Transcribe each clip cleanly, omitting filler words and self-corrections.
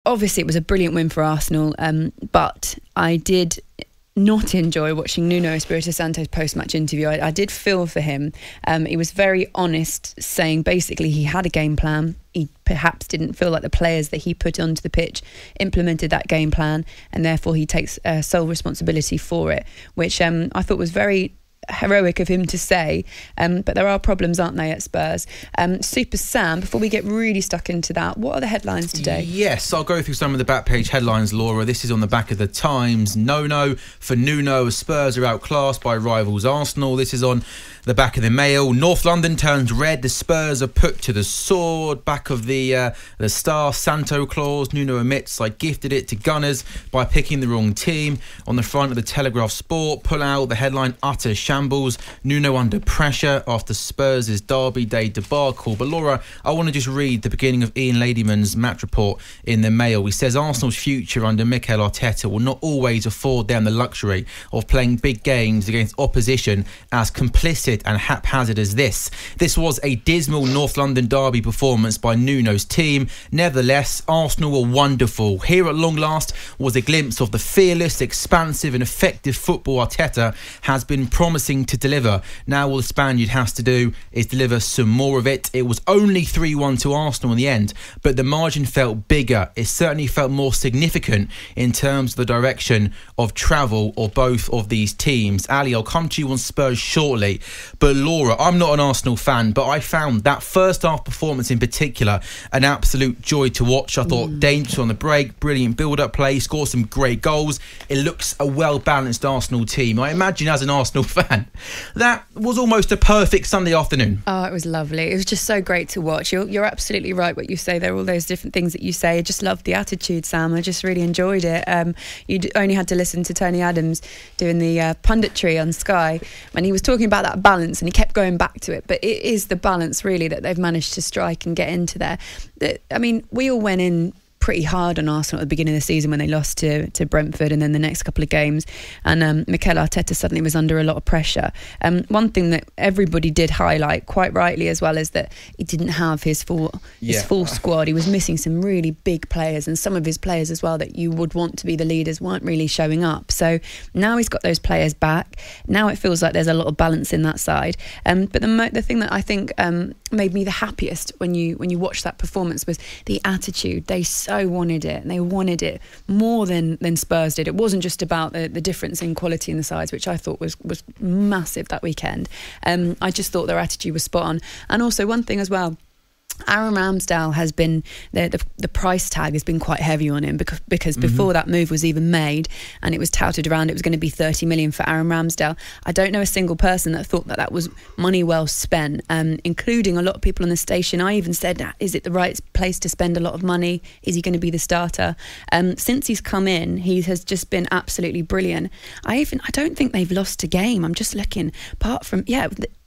obviously it was a brilliant win for Arsenal, but I did not enjoy watching Nuno Espirito Santo's post-match interview. I did feel for him. He was very honest, saying basically he had a game plan. He perhaps didn't feel like the players that he put onto the pitch implemented that game plan, and therefore he takes sole responsibility for it, which I thought was very heroic of him to say, but there are problems, aren't they, at Spurs? Super Sam, before we get really stuck into that, what are the headlines today? Yes, I'll go through some of the back page headlines, Laura. This is on the back of the Times. No for Nuno. Spurs are outclassed by rivals Arsenal. This is on the back of the Mail. North London turns red. The Spurs are put to the sword. Back of the Star, Santo clause. Nuno admits I gifted it to Gunners by picking the wrong team. On the front of the Telegraph Sport, pull out the headline, utter shambles. Nuno under pressure after Spurs' Derby Day debacle. But Laura, I want to just read the beginning of Ian Ladyman's match report in the Mail. He says Arsenal's future under Mikel Arteta will not always afford them the luxury of playing big games against opposition as complicit and haphazard as this. This was a dismal North London derby performance by Nuno's team. Nevertheless, Arsenal were wonderful. Here at long last was a glimpse of the fearless, expansive and effective football Arteta has been promising to deliver. Now all the Spaniard has to do is deliver some more of it. It was only 3-1 to Arsenal in the end, but the margin felt bigger. It certainly felt more significant in terms of the direction of travel of both of these teams. Ali, I'll come to you on Spurs shortly. But Laura, I'm not an Arsenal fan, but I found that first half performance in particular an absolute joy to watch. I thought dangerous on the break, brilliant build-up play, scored some great goals. It looks a well-balanced Arsenal team. I imagine as an Arsenal fan, that was almost a perfect Sunday afternoon. Oh, it was lovely. It was just so great to watch. You're absolutely right what you say. There are all those different things that you say. I just loved the attitude, Sam. I just really enjoyed it. You only had to listen to Tony Adams doing the punditry on Sky when he was talking about that balance, and he kept going back to it. But it is the balance really that they've managed to strike and get into there. I mean, we all went in pretty hard on Arsenal at the beginning of the season when they lost to Brentford, and then the next couple of games, and Mikel Arteta suddenly was under a lot of pressure. One thing that everybody did highlight quite rightly as well is that he didn't have his full squad. He was missing some really big players, and some of his players as well that you would want to be the leaders weren't really showing up. So now he's got those players back. Now it feels like there's a lot of balance in that side. But the thing that I think made me the happiest when you watch that performance was the attitude. They so wanted it, and they wanted it more than Spurs did. It wasn't just about the difference in quality in the sides, which I thought was massive that weekend. I just thought their attitude was spot on. And also one thing as well, Aaron Ramsdale has been the price tag has been quite heavy on him because before that move was even made, and it was touted around it was going to be 30 million for Aaron Ramsdale. I don't know a single person that thought that was money well spent, including a lot of people on the station. I even said, is it the right place to spend a lot of money? Is he going to be the starter? Since he's come in, he has just been absolutely brilliant. I don't think they've lost a game. I'm just looking, apart from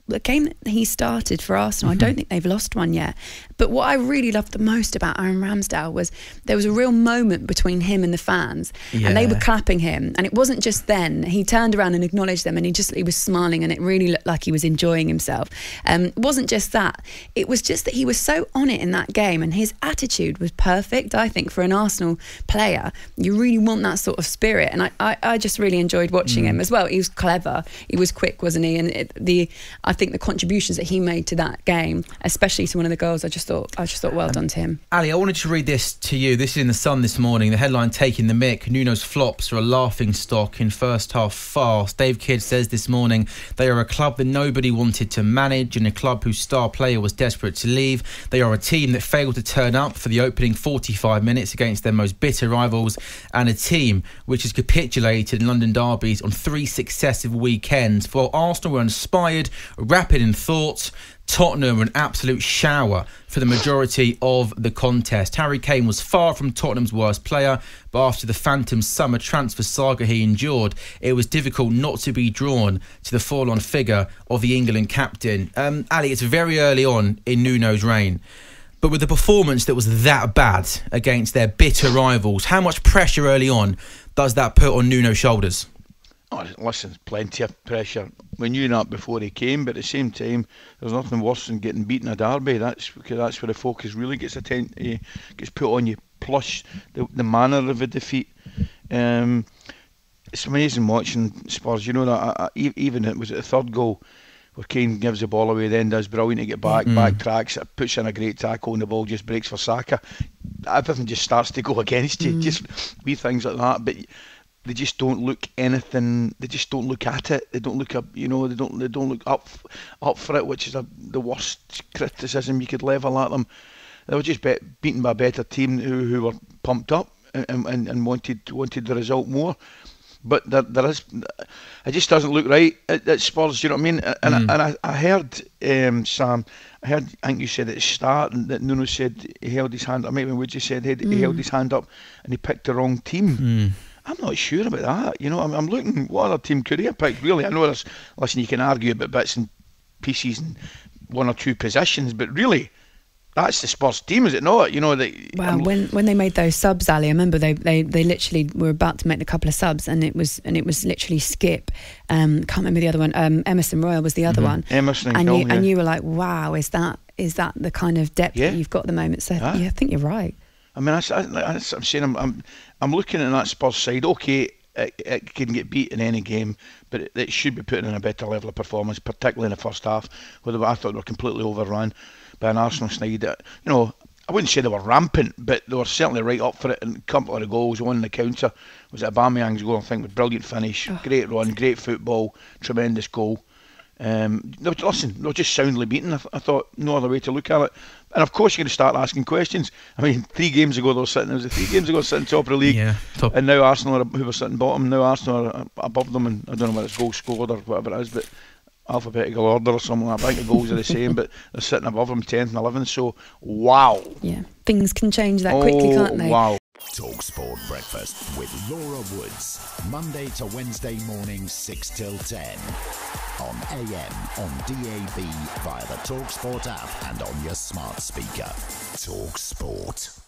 the game that he started for Arsenal, I don't think they've lost one yet. But what I really loved the most about Aaron Ramsdale was there was a real moment between him and the fans, and they were clapping him, and it wasn't just then. He turned around and acknowledged them, and he was smiling, and it really looked like he was enjoying himself. It wasn't just that, it was just that he was so on it in that game, and his attitude was perfect. I think for an Arsenal player, you really want that sort of spirit, and I just really enjoyed watching him as well. He was clever, he was quick, wasn't he? And I think the contributions that he made to that game, especially to one of the goals, I just thought well done to him. Ali, I wanted to read this to you. This is in the Sun this morning. The headline, taking the mick. Nuno's flops are a laughing stock in first half fast. Dave Kidd says this morning they are a club that nobody wanted to manage, and a club whose star player was desperate to leave. They are a team that failed to turn up for the opening 45 minutes against their most bitter rivals, and a team which has capitulated in London derbies on 3 successive weekends. For Arsenal were inspired, rapid in thought, Tottenham were an absolute shower for the majority of the contest. Harry Kane was far from Tottenham's worst player, but after the phantom summer transfer saga he endured, it was difficult not to be drawn to the full-on figure of the England captain. Ali, it's very early on in Nuno's reign, but with a performance that was that bad against their bitter rivals, how much pressure early on does that put on Nuno's shoulders? Oh, listen, plenty of pressure. We knew that before he came, but at the same time, there's nothing worse than getting beaten a derby. That's where the focus really gets put on you. plus the manner of the defeat. It's amazing watching Spurs. You know that even it was at the third goal where Kane gives the ball away, then does brilliant to get back tracks, puts in a great tackle, and the ball just breaks for Saka. Everything just starts to go against you. Just wee things like that, but they just don't look anything. They just don't look at it. They don't look up. You know, they don't look up for it, which is the worst criticism you could level at them. They were just beaten by a better team who were pumped up and wanted the result more. But there is, it just doesn't look right at Spurs. You know what I mean? And I heard Sam. I think you said at the start that Nuno said he held his hand up. Maybe Wood just said he held his hand up and he picked the wrong team. I'm not sure about that. You know, I'm looking. What other team could he have picked? Really, I know there's. Listen, you can argue about bits and pieces and one or two positions, but really, that's the Spurs team, is it not? You know, when they made those subs, Ali, I remember they literally were about to make a couple of subs, and it was literally Skip. Can't remember the other one. Emerson Royal was the other one. Emerson and you were like, wow, is that the kind of depth that you've got at the moment? So yeah, I think you're right. I mean, I'm saying I'm looking at that Spurs side. Okay, it can get beat in any game, but it should be putting in a better level of performance, particularly in the first half, where I thought they were completely overrun by an Arsenal side. You know, I wouldn't say they were rampant, but they were certainly right up for it. And a couple of the goals, one in the counter was Aubameyang's goal, I think, with brilliant finish, great run, great football, tremendous goal. Listen, they were just soundly beaten. I thought no other way to look at it. And of course, you're going to start asking questions. I mean, 3 games ago they were sitting. It was 3 games ago sitting top of the league, and now Arsenal, who were sitting bottom, now Arsenal are above them. And I don't know whether it's goals scored or whatever it is, but alphabetical order or something like that. I think the goals are the same, but they're sitting above them 10th and 11th. So wow, yeah, things can change that quickly, can't they? Wow. talkSPORT Breakfast with Laura Woods, Monday to Wednesday morning 6 till 10 on AM, on DAB, via the talkSPORT app and on your smart speaker. talkSPORT.